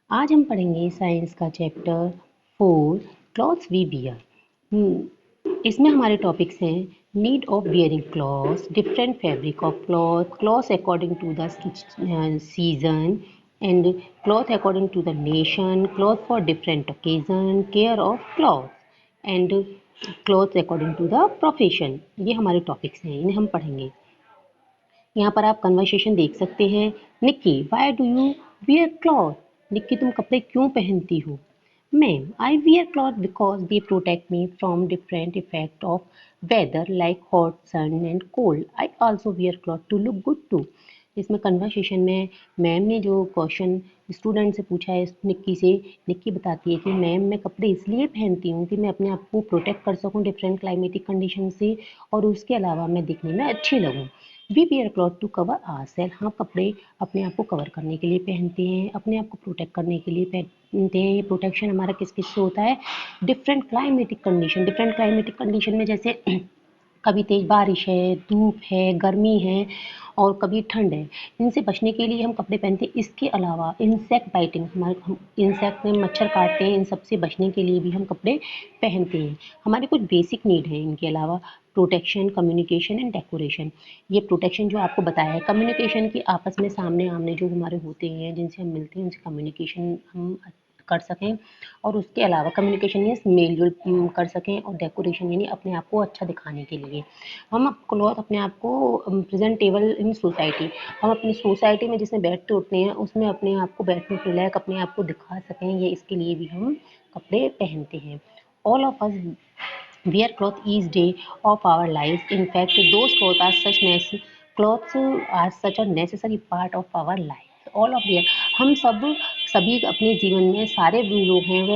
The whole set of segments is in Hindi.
आज हम पढ़ेंगे साइंस का चैप्टर 4 क्लॉथ्स वी वियर। इसमें हमारे टॉपिक्स हैं need of wearing clothes, different fabric of cloth, clothes according to the season and cloth according to the nation, cloth for different occasion, care of cloth and cloth according to the profession. ये हमारे टॉपिक्स हैं, इन्हें हम पढ़ेंगे। यहाँ पर आप कन्वर्सेशन देख सकते हैं। Nikki, why do you wear cloth? Nikki, तुम कपड़े क्यों पहनती हो? Ma'am, I wear cloth because they protect me from different effect of weather like hot sun and cold. I also wear cloth to look good too. इसमें कन्वर्सेशन में मैम ने जो क्वेश्चन स्टूडेंट से पूछा है निक्की से, निक्की बताती है कि मैम, मैं कपड़े इसलिए पहनती हूँ कि मैं अपने आप को प्रोटेक्ट कर सकूँ डिफरेंट क्लाइमेटिक कंडीशन से, और उसके अलावा मैं दिखने में अच्छी लगूँ। We wear cloth to cover ourselves. हम कपड़े अपने आप को कवर करने के लिए पहनते हैं, अपने आप को प्रोटेक्ट करने के लिए पहनते हैं। ये प्रोटेक्शन हमारा किस किस से होता है? Different climatic condition. Different climatic condition में जैसे कभी तेज़ बारिश है, धूप है, गर्मी है और कभी ठंड है, इनसे बचने के लिए हम कपड़े पहनते हैं। इसके अलावा इंसेक्ट बाइटिंग, हमारे हम इंसेक्ट में मच्छर काटते हैं, इन सब से बचने के लिए भी हम कपड़े पहनते हैं। हमारे कुछ बेसिक नीड हैं इनके अलावा, प्रोटेक्शन, कम्युनिकेशन एंड डेकोरेशन। ये प्रोटेक्शन जो आपको बताया है, कम्युनिकेशन की आपस में सामने आमने जो हमारे होते हैं, जिनसे हम मिलते हैं, उनसे कम्युनिकेशन हम कर सकें, और उसके अलावा कम्युनिकेशन मीन्स मेल जोल कर सकें, और डेकोरेशन यानी अपने आप को अच्छा दिखाने के लिए हम क्लॉथ अपने आप को प्रेजेंटेबल इन सोसाइटी, हम अपनी सोसाइटी में जिसमें बैठते उठते हैं उसमें अपने आप को बैठने के लायक अपने आप को दिखा सकें, ये इसके लिए भी हम कपड़े पहनते हैं। All of us wear cloth each day of our lives. In fact, those clothes are such a necessary part of our life. All of wear, हम सभी अपने जीवन में सारे लोग हैं वह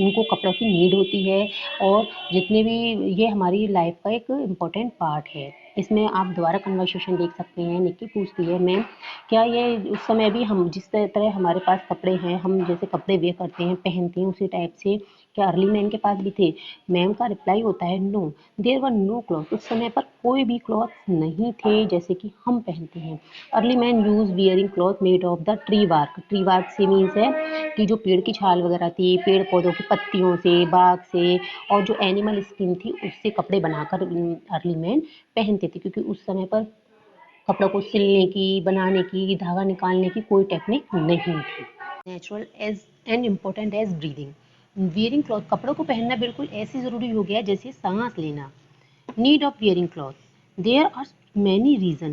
उनको कपड़ों की नीड होती है, और जितने भी, ये हमारी लाइफ का एक इम्पोर्टेंट पार्ट है। इसमें आप दोबारा कन्वर्सेशन देख सकते हैं। निक्की पूछती है, मैम, क्या ये उस समय भी हम जिस तरह हमारे पास कपड़े हैं, हम जैसे कपड़े वेयर करते हैं, पहनते हैं, उसी टाइप से क्या अर्ली मैन के पास भी थे? मैम का रिप्लाई होता है, no, there were no cloth. उस समय पर कोई भी क्लॉथ नहीं थे जैसे कि हम पहनते हैं। Early man use wearing cloth made of the tree वार्क। ट्री वार्क से मीन्स है कि जो पेड़ की छाल वगैरह थी, पेड़ पौधों की पत्तियों से, बाग से, और जो एनिमल स्किन थी उससे कपड़े बनाकर अर्ली मैन पहनते थे, क्योंकि उस समय पर कपड़ों को सिलने की, बनाने की, धागा निकालने की कोई टेक्निक नहीं थी। Natural as and important as breathing. Wearing cloth, कपड़ों को पहनना बिल्कुल ऐसे ज़रूरी हो गया है जैसे सांस लेना। Need of wearing cloth, there are many reason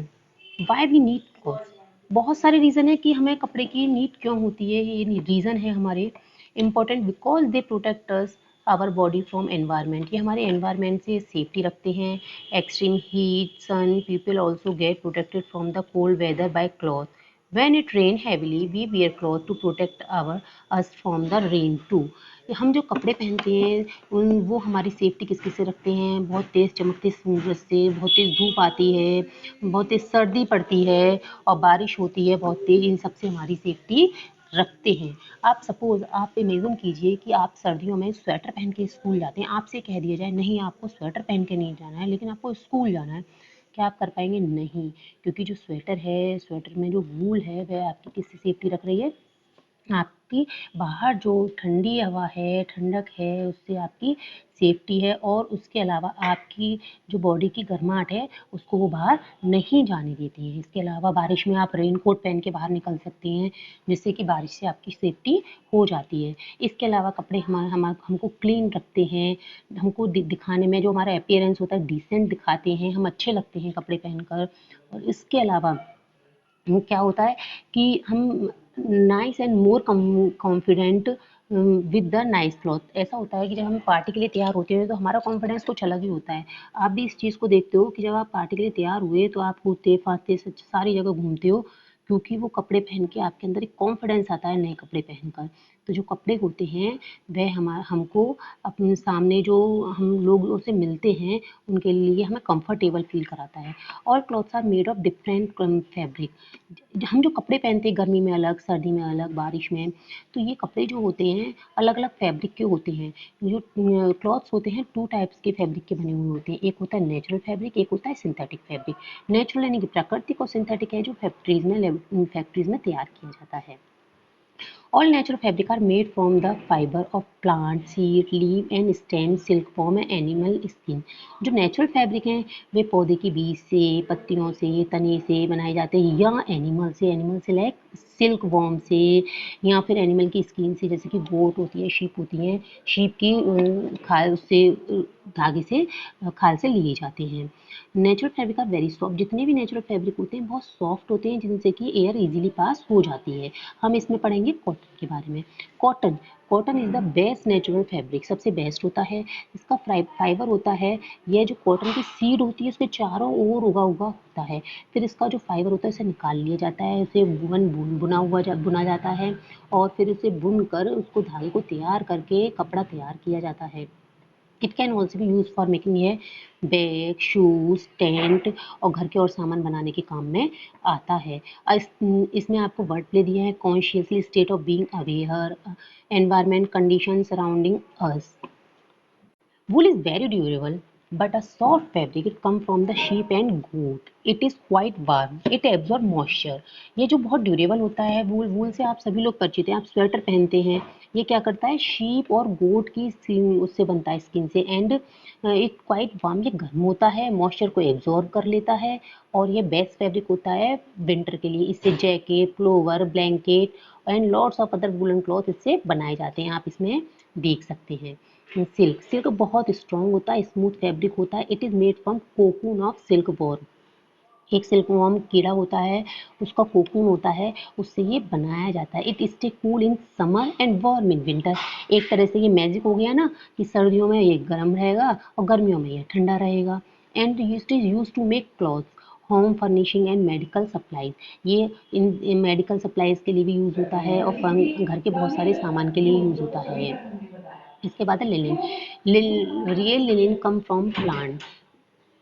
why we need cloth. बहुत सारे रीज़न है कि हमें कपड़े की नीड क्यों होती है। ये रीज़न है हमारे important, because they protect us our body from environment. ये हमारे एनवायरनमेंट से सेफ्टी रखते हैं। Extreme heat, sun, people also get protected from the cold weather by cloth. When it rain heavily, we wear cloth to protect us from the rain too. हम जो कपड़े पहनते हैं वो हमारी सेफ्टी किस किस से रखते हैं? बहुत तेज़ चमकते सूरज से, बहुत तेज़ धूप आती है, बहुत तेज़ सर्दी पड़ती है, और बारिश होती है बहुत तेज़, इन सब से हमारी सेफ्टी रखते हैं। आप सपोज़ आप इमेजिन कीजिए कि आप सर्दियों में स्वेटर पहन के स्कूल जाते हैं। आपसे कह दिया जाए, नहीं, आपको स्वेटर पहन के नहीं जाना है, लेकिन आपको स्कूल जाना है, क्या आप कर पाएंगे? नहीं, क्योंकि जो स्वेटर है, स्वेटर में जो वूल है, वह आपकी किससे सेफ्टी रख रही है? आपकी बाहर जो ठंडी हवा है, ठंडक है, उससे आपकी सेफ्टी है, और उसके अलावा आपकी जो बॉडी की गर्माहट है उसको वो बाहर नहीं जाने देती है। इसके अलावा बारिश में आप रेन कोट पहन के बाहर निकल सकते हैं, जिससे कि बारिश से आपकी सेफ्टी हो जाती है। इसके अलावा कपड़े हमको क्लीन रखते हैं, हमको दिखाने में जो हमारा अपीयरेंस होता है डिसेंट दिखाते हैं, हम अच्छे लगते हैं कपड़े पहनकर। और इसके अलावा क्या होता है कि हम nice and more confident with the nice cloth. ऐसा होता है कि जब हम पार्टी के लिए तैयार होते हैं तो हमारा कॉन्फिडेंस कुछ अलग ही होता है। आप भी इस चीज़ को देखते हो कि जब आप पार्टी के लिए तैयार हुए तो आप कूदते फांदते सारी जगह घूमते हो, क्योंकि वो कपड़े पहन के आपके अंदर एक कॉन्फिडेंस आता है नए कपड़े पहनकर। तो जो कपड़े होते हैं वह हमको अपने सामने जो हम लोगों से मिलते हैं उनके लिए हमें कंफर्टेबल फील कराता है। और clothes are made of different fabric. हम जो कपड़े पहनते हैं गर्मी में अलग, सर्दी में अलग, बारिश में, तो ये कपड़े जो होते हैं अलग अलग फैब्रिक के होते हैं। जो क्लॉथ्स होते हैं टू टाइप्स के फैब्रिक के बने हुए होते हैं। एक होता है नेचुरल फैब्रिक, एक होता है सिंथेटिक फैब्रिक। नेचुरल यानी कि प्राकृतिक, और सिंथेटिक है जो फैक्ट्रीज में तैयार किया जाता है। All natural fabric are made from the fiber of plant, seed, leaf and stem, silkworm and animal skin. जो नेचुरल फैब्रिक हैं वे पौधे के बीज से, पत्तियों से, तने से बनाए जाते हैं या एनिमल से लाइक सिल्क वॉर्म से या फिर एनिमल की स्किन से, जैसे कि गोट होती है, शीप होती हैं, शीप की खाल उससे धागे से खाल से लिए जाते हैं। Natural fabric are very soft, जितने भी नेचुरल फैब्रिक होते हैं बहुत सॉफ्ट होते हैं जिनसे कि एयर इजीली पास हो जाती है। हम इसमें पढ़ेंगे कॉटन के बारे में। Cotton cotton is the best natural fabric, सबसे बेस्ट होता है। इसका फाइबर होता है, यह जो कॉटन की सीड होती है उसके चारों ओर उगा होता है। फिर इसका जो फाइबर होता है उसे निकाल लिया जाता है, उसे बुना जाता है और फिर उसे बुन कर उसको धागे को तैयार करके कपड़ा तैयार किया जाता है। It can also be use for making ये बैग, शूज, टेंट और घर के और सामान बनाने के काम में आता है। इसमें आपको वर्ड प्ले दिया है, consciously state of being aware, environment condition surrounding us. Wool is very durable, but a soft fabric. It comes from the sheep and goat. It is quite warm. It absorbs moisture. ये जो बहुत ड्यूरेबल होता है वूल से आप सभी लोग परिचित हैं। आप स्वेटर पहनते हैं, ये क्या करता है, शीप और गोट की उससे बनता है, स्किन से। एंड इट क्वाइट वार्म, ये गर्म होता है, मॉइस्चर को एब्जॉर्ब कर लेता है और ये बेस्ट फैब्रिक होता है विंटर के लिए। इससे jacket, plover, blanket and lots of other woollen cloth इससे बनाए जाते हैं। आप इसमें देख सकते हैं। सिल्क बहुत स्ट्रॉन्ग होता है, स्मूथ फैब्रिक होता है। It is made from cocoon of silk worm. एक सिल्क वॉर्म कीड़ा होता है, उसका कोकून होता है, उससे ये बनाया जाता है। It stay cool in summer and warm in winter. एक तरह से ये मैजिक हो गया ना कि सर्दियों में ये गर्म रहेगा और गर्मियों में ये ठंडा रहेगा। And it is use to make cloth, home furnishing and medical supplies. ये इन मेडिकल सप्लाईज के लिए भी यूज़ होता है और घर के बहुत सारे सामान के लिए यूज़ होता है ये। इसके बाद है linen. Real linen come from plant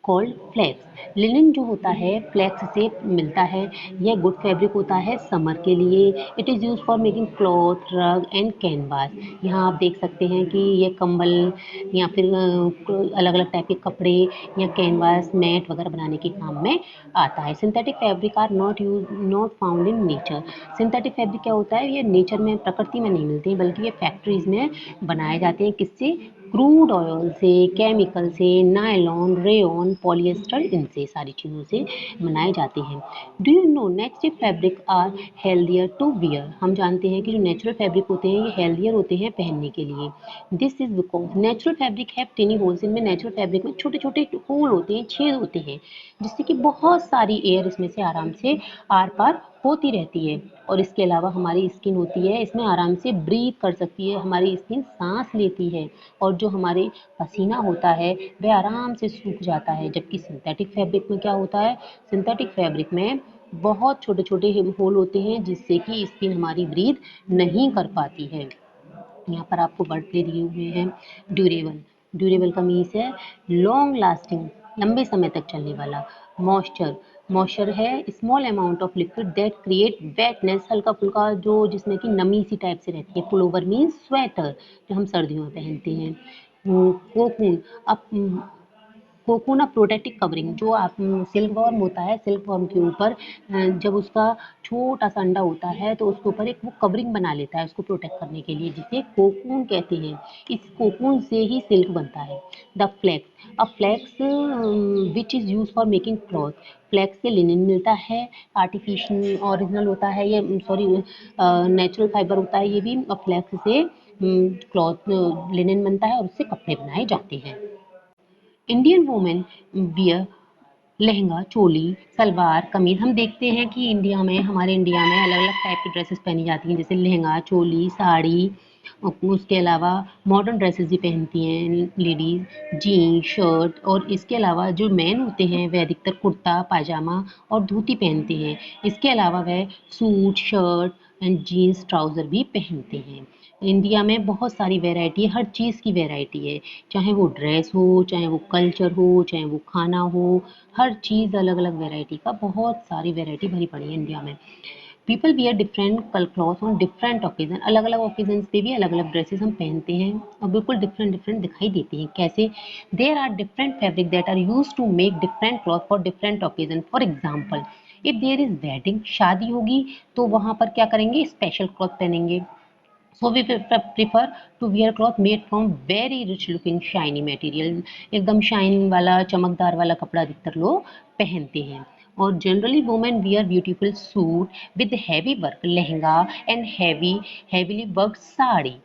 called flax. Linen जो होता है फ्लैक्स से मिलता है। यह गुड फैब्रिक होता है समर के लिए। It is use for making cloth, रग एंड कैनवास। यहाँ आप देख सकते हैं कि ये कंबल या फिर अलग अलग टाइप के कपड़े या कैनवास, मैट वगैरह बनाने के काम में आता है। Synthetic fabric are not found in nature. Synthetic fabric क्या होता है, ये नेचर में, प्रकृति में नहीं मिलते, बल्कि ये फैक्ट्रीज में बनाए जाते हैं। किससे? क्रूड ऑयल से, केमिकल से, नायलॉन, रेयॉन, पॉलिएस्टर, इनसे सारी चीज़ों से बनाए जाते हैं। Do you know natural fabric are healthier to wear? हम जानते हैं कि जो नेचुरल फैब्रिक होते हैं ये हेल्दियर होते हैं पहनने के लिए। This is because natural fabric have टिनी holes. इनमें नेचुरल फैब्रिक में छोटे छोटे होल होते हैं, छेद होते हैं, जिससे कि बहुत सारी एयर इसमें से आराम से आर पार होती रहती है। और इसके अलावा हमारी स्किन होती है, इसमें आराम से ब्रीथ कर सकती है, हमारी स्किन सांस लेती है और जो हमारे पसीना होता है वह आराम से सूख जाता है। जबकि सिंथेटिक फैब्रिक में क्या होता है, सिंथेटिक फैब्रिक में बहुत छोटे छोटे होल होते हैं जिससे कि स्किन हमारी ब्रीथ नहीं कर पाती है। यहाँ पर आपको वर्ड प्ले दिए हुए हैं। ड्यूरेबल, ड्यूरेबल का मीन्स है लॉन्ग लास्टिंग, लंबे समय तक चलने वाला। मॉइस्चर, मॉइस्चर है small amount of liquid that create वेटनेस, हल्का फुल्का जो जिसमें कि नमी सी टाइप से रहती है। पुलोवर मीन्स स्वेटर, जो हम सर्दियों में पहनते हैं। कोकून, अब कोकून ऑफ प्रोटेक्टिव कवरिंग, जो आप सिल्क वॉर्म होता है, सिल्क वॉर्म के ऊपर जब उसका छोटा सा अंडा होता है तो उसके ऊपर एक वो कवरिंग बना लेता है उसको प्रोटेक्ट करने के लिए, जिसे कोकून कहते हैं। इस कोकून से ही सिल्क बनता है। द फ्लैक्स, अब flax which is use for making cloth. Flax से लिनन मिलता है, आर्टिफिशियल ओरिजिनल होता है ये, सॉरी नेचुरल फाइबर होता है ये भी। और फ्लैक्स से क्लॉथ लिनन बनता है और उससे कपड़े बनाए जाते हैं। इंडियन वुमेन वियर लहंगा, चोली, सलवार, कमीज। हम देखते हैं कि हमारे इंडिया में अलग अलग टाइप की ड्रेसेस पहनी जाती हैं, जैसे लहंगा, चोली, साड़ी। उसके अलावा मॉडर्न ड्रेसेस भी पहनती हैं लेडीज़, जीन्स, शर्ट। और इसके अलावा जो मैन होते हैं वह अधिकतर कुर्ता पायजामा और धोती पहनते हैं। इसके अलावा वह suit, shirt and jeans, trouser भी पहनते हैं। इंडिया में बहुत सारी वैरायटी है, हर चीज़ की वैरायटी है, चाहे वो ड्रेस हो, चाहे वो कल्चर हो, चाहे वो खाना हो, हर चीज़ अलग अलग वैरायटी का, बहुत सारी वैरायटी भरी पड़ी है इंडिया में। People wear different cloth on different occasion, अलग अलग ओकेजन्स पे भी अलग अलग ड्रेसेस हम पहनते हैं और बिल्कुल डिफरेंट डिफरेंट दिखाई देती हैं। कैसे? There are different fabric that are use to make different cloth for different occasion. For example, if there is wedding, शादी होगी तो वहाँ पर क्या करेंगे, स्पेशल क्लॉथ पहनेंगे। So we prefer to wear cloth made from very rich looking shiny material. एकदम शाइन वाला चमकदार वाला कपड़ा अधिकतर लोग पहनते हैं. और generally women wear beautiful suit with heavy work lehenga and heavily worked sari,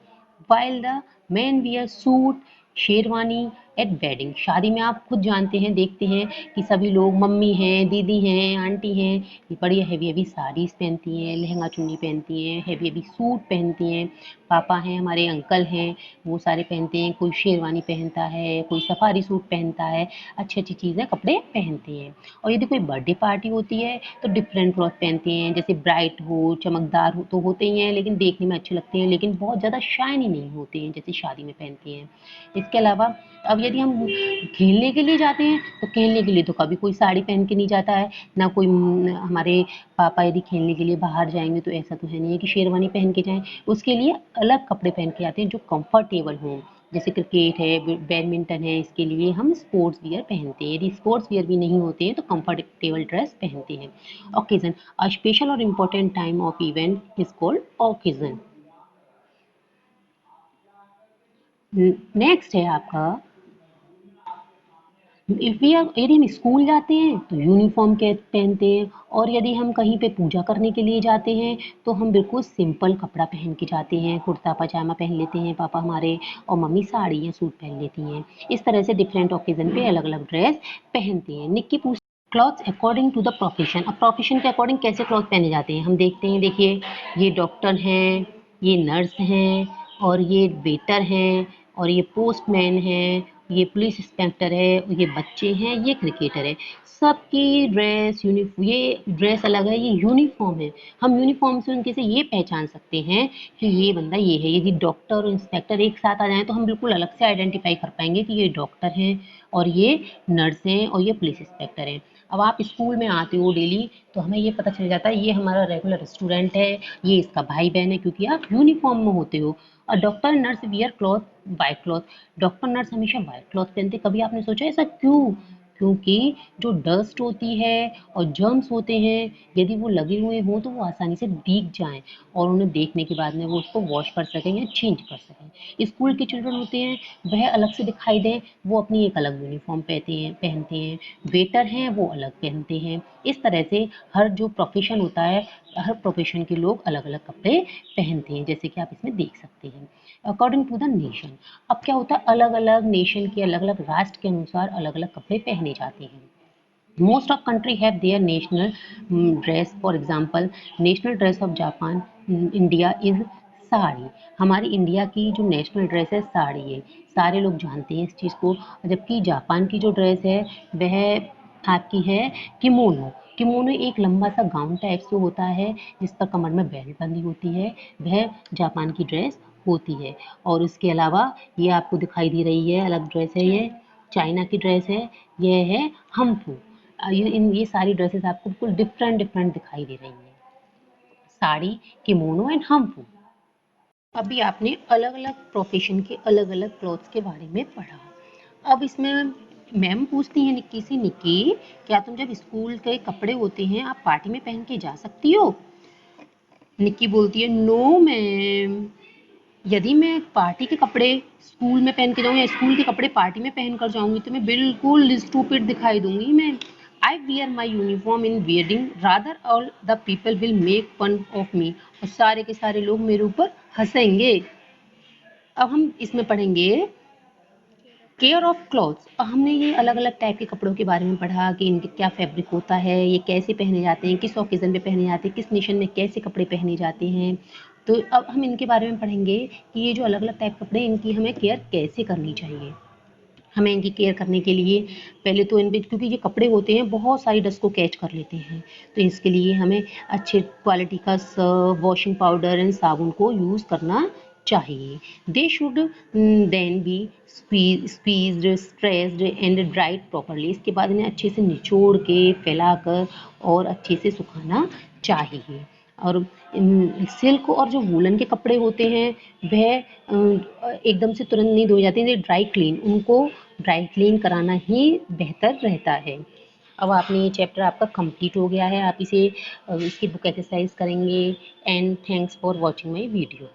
while the men wear suit sherwani at wedding. शादी में आप खुद जानते हैं, देखते हैं कि सभी लोग, मम्मी हैं, दीदी हैं, आंटी हैं, ये बड़ी हैवी हैवी साड़ीज़ पहनती हैं, लहंगा चुन्नी पहनती हैं, हैवी हैवी सूट पहनती हैं. पापा हैं, हमारे अंकल हैं, वो सारे पहनते हैं. कोई शेरवानी पहनता है, कोई सफारी सूट पहनता है, अच्छी अच्छी चीज़ें कपड़े पहनते हैं. और यदि कोई बर्थडे पार्टी होती है तो डिफरेंट क्लॉथ पहनते हैं. जैसे ब्राइट हो, चमकदार हो तो होते ही हैं, लेकिन देखने में अच्छे लगते हैं, लेकिन बहुत ज़्यादा शाइनी नहीं होते हैं जैसे शादी में पहनते हैं. इसके अलावा अब यदि हम खेलने के लिए जाते हैं तो खेलने के लिए तो कभी कोई साड़ी पहन के नहीं जाता है, ना कोई हमारे पापा यदि खेलने के लिए बाहर जाएंगे तो ऐसा तो है नहीं है कि शेरवानी पहन के जाएं. उसके लिए अलग कपड़े पहन के आते हैं जो कंफर्टेबल हों. जैसे क्रिकेट है, बैडमिंटन है, इसके लिए हम स्पोर्ट्स वियर पहनते हैं. यदि स्पोर्ट्स वियर भी नहीं होते हैं तो कंफर्टेबल ड्रेस पहनते हैं. ओकेजन, अ स्पेशल और important time of event is called occasion. Next है आपका, यदि हम स्कूल जाते हैं तो यूनिफॉर्म के पहनते हैं, और यदि हम कहीं पे पूजा करने के लिए जाते हैं तो हम बिल्कुल सिंपल कपड़ा पहन के जाते हैं. कुर्ता पजामा पहन लेते हैं पापा हमारे, और मम्मी साड़ी या सूट पहन लेती हैं. इस तरह से डिफरेंट ओकेजन पे अलग अलग ड्रेस पहनते हैं. निक्की पूछ, clothes according to the profession. अब प्रोफेशन के अकॉर्डिंग कैसे क्लॉथ पहने जाते हैं हम देखते हैं. देखिए, ये डॉक्टर हैं, ये नर्स हैं, और ये वेटर हैं, और ये पोस्टमैन है, ये पुलिस इंस्पेक्टर है, ये बच्चे हैं, ये क्रिकेटर है. सबकी ड्रेस ये ड्रेस अलग है, ये यूनिफॉर्म है. हम यूनिफॉर्म से उनके से ये पहचान सकते हैं कि ये बंदा ये है. यदि डॉक्टर और इंस्पेक्टर एक साथ आ जाएं तो हम बिल्कुल अलग से आइडेंटिफाई कर पाएंगे कि ये डॉक्टर हैं, और ये नर्स हैं, और ये पुलिस इंस्पेक्टर हैं. अब आप स्कूल में आते हो डेली तो हमें ये पता चल जाता है ये हमारा रेगुलर स्टूडेंट है, ये इसका भाई बहन है, क्योंकि आप यूनिफॉर्म में होते हो. और doctor nurse wear cloth white cloth. Doctor nurse हमेशा वाइट क्लॉथ पहनते. कभी आपने सोचा ऐसा क्यों? क्योंकि जो डस्ट होती है और जर्म्स होते हैं, यदि वो लगे हुए हों तो वो आसानी से दिख जाएं, और उन्हें देखने के बाद में वो उसको वॉश कर सकें या चेंज कर सकें. स्कूल के चिल्ड्रन होते हैं, वह अलग से दिखाई दें, वो अपनी एक अलग यूनिफॉर्म पहनते हैं. वेटर हैं, वो अलग पहनते हैं. इस तरह से हर जो प्रोफेशन होता है, हर प्रोफेशन के लोग अलग अलग कपड़े पहनते हैं, जैसे कि आप इसमें देख सकते हैं. अकॉर्डिंग टू द नेशन, अब क्या होता है, अलग अलग नेशन के, अलग अलग राष्ट्र के अनुसार अलग अलग कपड़े पहने जाते हैं. Most of country have their national dress. For example, national dress of Japan India is sari. हमारी इंडिया की जो नेशनल ड्रेस है साड़ी है. सारे लोग जानते हैं इस चीज़ को. जबकि जापान की जो ड्रेस है वह आपकी है किमोनो. किमोनो एक लंबा सा गाउन टाइप से होता है जिस पर कमर में बेल्ट बंधी होती है, वह जापान की ड्रेस होती है. और इसके अलावा ये आपको दिखाई दे रही है अलग ड्रेस है, ये चाइना की ड्रेस है, यह है हम्फू. ये सारी ड्रेसेस आपको बिल्कुल डिफरेंट डिफरेंट दिखाई दे रही हैं. Sari, kimono and hanfu. अभी आपने अलग अलग प्रोफेशन के अलग अलग क्लॉथ्स के बारे में पढ़ा. अब इसमें मैम पूछती हैं निक्की से, निक्की क्या तुम जब स्कूल के कपड़े होते हैं आप पार्टी में पहन के जा सकती हो? निक्की बोलती है, नो मैम, यदि मैं पार्टी के कपड़े स्कूल में पहन के जाऊँ या स्कूल के कपड़े पार्टी में पहन कर जाऊंगी तो मैं बिल्कुल स्टूपिड दिखाई दूंगी. मैं I wear my uniform in wedding rather all the people will make fun of me. और सारे के सारे लोग मेरे ऊपर हंसेंगे. अब हम इसमें पढ़ेंगे केयर ऑफ क्लॉथ्स. हमने ये अलग अलग टाइप के कपड़ों के बारे में पढ़ा कि इनके क्या फैब्रिक होता है, ये कैसे पहने जाते हैं, किस ओकेजन पे पहने जाते हैं, किस नेशन में कैसे कपड़े पहने जाते हैं. तो अब हम इनके बारे में पढ़ेंगे कि ये जो अलग अलग टाइप कपड़े इनकी हमें केयर कैसे करनी चाहिए. हमें इनकी केयर करने के लिए पहले तो इन पे, क्योंकि ये कपड़े होते हैं बहुत सारी डस्ट को कैच कर लेते हैं, तो इसके लिए हमें अच्छे क्वालिटी का वॉशिंग पाउडर एंड साबुन को यूज़ करना चाहिए. They should then be squeezed, stressed and dried properly. इसके बाद इन्हें अच्छे से निचोड़ के फैलाकर और अच्छे से सुखाना चाहिए. और सिल्क और जो वूलन के कपड़े होते हैं वह एकदम से तुरंत नहीं धोए जाते हैं, ड्राई क्लीन, उनको ड्राई क्लीन कराना ही बेहतर रहता है. अब आपने ये चैप्टर आपका कंप्लीट हो गया है. आप इसे इसकी बुक एक्सरसाइज करेंगे. And thanks for watching my video.